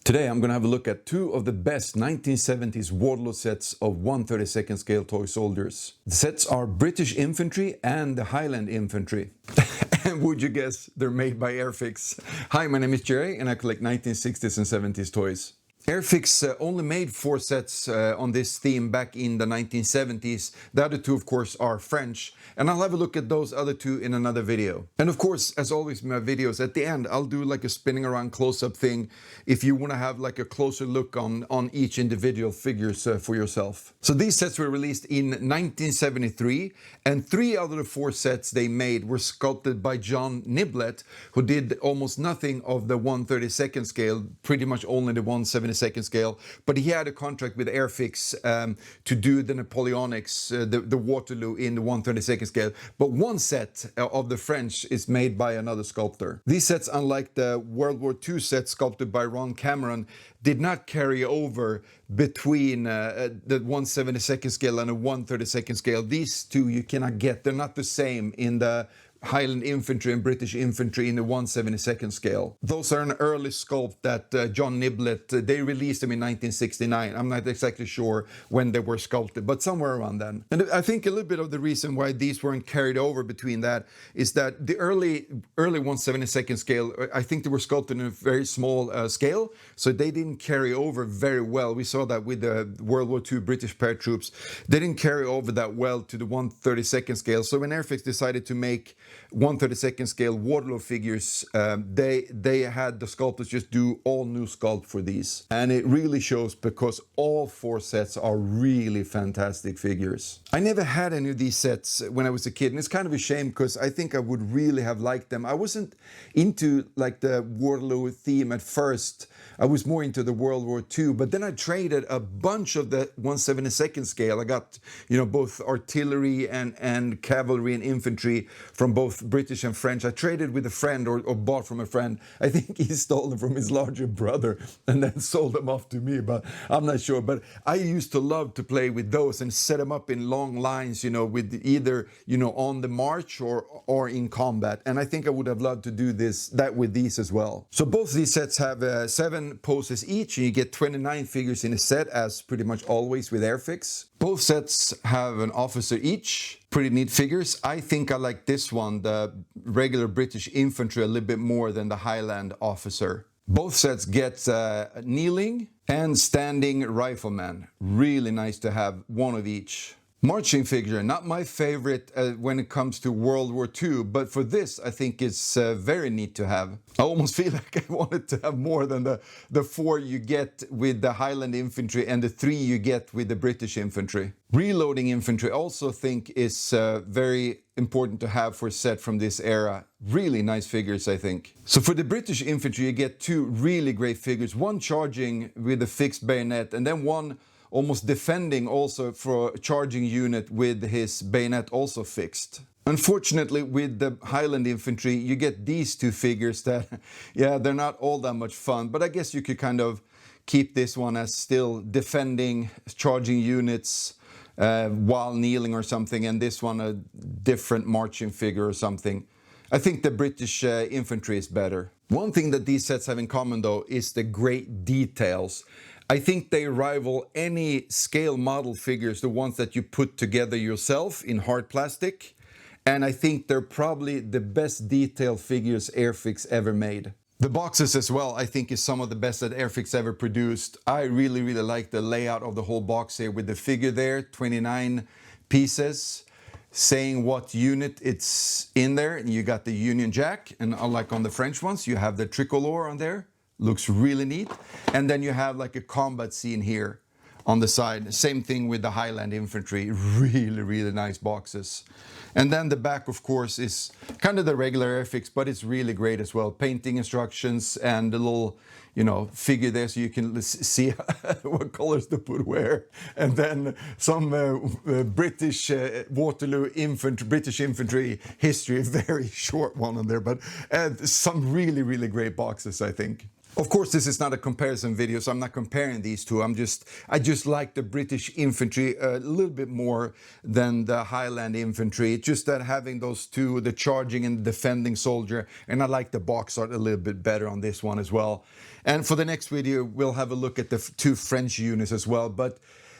Today I'm going to have a look at two of the best 1970s Waterloo sets of 1/32nd scale toy soldiers. The sets are British Infantry and the Highland Infantry. And would you guess they're made by Airfix? Hi, my name is Jerry and I collect 1960s and 70s toys. Airfix only made 4 sets on this theme back in the 1970s. The other 2 of course are French, and I'll have a look at those other 2 in another video. And of course, as always in my videos, at the end I'll do like a spinning around close-up thing if you want to have like a closer look on each individual figures for yourself. So these sets were released in 1973, and 3 out of the 4 sets they made were sculpted by John Niblett, who did almost nothing of the 1/32nd scale, pretty much only the 1/72nd scale, but he had a contract with Airfix to do the Napoleonics, the Waterloo in the 1/32nd scale. But one set of the French is made by another sculptor. These sets, unlike the World War II set sculpted by Ron Cameron, did not carry over between the 1/72nd scale and the 1/32nd scale. These 2 you cannot get. They're not the same in the Highland Infantry and British Infantry in the 1/72nd scale. Those are an early sculpt that John Niblett, they released them in 1969. I'm not exactly sure when they were sculpted, but somewhere around then. And I think a little bit of the reason why these weren't carried over between that is that the early 1/72nd scale, I think they were sculpted in a very small scale, so they didn't carry over very well. We saw that with the World War II British paratroops. They didn't carry over that well to the 1/32nd scale. So when Airfix decided to make 1/32nd scale Waterloo figures, they had the sculptors just do all new sculpt for these, and it really shows because all 4 sets are really fantastic figures. I never had any of these sets when I was a kid, and it's kind of a shame because I think I would really have liked them. I wasn't into like the Waterloo theme at first. I was more into the World War II, but then I traded a bunch of the 1/72nd scale. I got, both artillery and cavalry and infantry from both British and French. I traded with a friend or bought from a friend. I think he stole them from his larger brother and then sold them off to me, but I'm not sure. But I used to love to play with those and set them up in long lines, with either, on the march or in combat. And I think I would have loved to do that with these as well. So both these sets have 7 poses each, and you get 29 figures in a set, as pretty much always with Airfix. Both sets have an officer each. Pretty neat figures. I think I like this one, the regular British Infantry, a little bit more than the Highland officer. Both sets get kneeling and standing rifleman. Really nice to have one of each. Marching figure, not my favorite when it comes to World War II, but for this I think it's very neat to have. I almost feel like I wanted to have more than the 4 you get with the Highland Infantry and the 3 you get with the British Infantry. Reloading infantry I also think is very important to have for a set from this era. Really nice figures, I think. So for the British Infantry you get 2 really great figures, one charging with a fixed bayonet and then one almost defending also for a charging unit with his bayonet also fixed. Unfortunately, with the Highland Infantry, you get these 2 figures that, they're not all that much fun, but I guess you could kind of keep this one as still defending charging units while kneeling or something, and this one a different marching figure or something. I think the British Infantry is better. One thing that these sets have in common though is the great details. I think they rival any scale model figures, the ones that you put together yourself in hard plastic. And I think they're probably the best detailed figures Airfix ever made. The boxes as well, I think, is some of the best that Airfix ever produced. I really like the layout of the whole box here with the figure there, 29 pieces, saying what unit it's in there. And you got the Union Jack, and unlike on the French ones, you have the tricolor on there. Looks really neat. And then you have like a combat scene here on the side. Same thing with the Highland Infantry. Really nice boxes. And then the back, of course, is kind of the regular Airfix, but it's really great as well. Painting instructions and the little, figure there so you can see what colors to put where. And then some British Waterloo British Infantry history, a very short one on there, but some really great boxes, I think. Of course, this is not a comparison video, so I'm not comparing these two. I just like the British infantry a little bit more than the Highland infantry. It's just that having those two, the charging and defending soldier, and I like the box art a little bit better on this one as well. And for the next video, we'll have a look at the two French units as well. But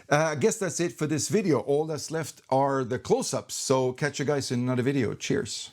I guess that's it for this video. All that's left are the close-ups. So catch you guys in another video. Cheers.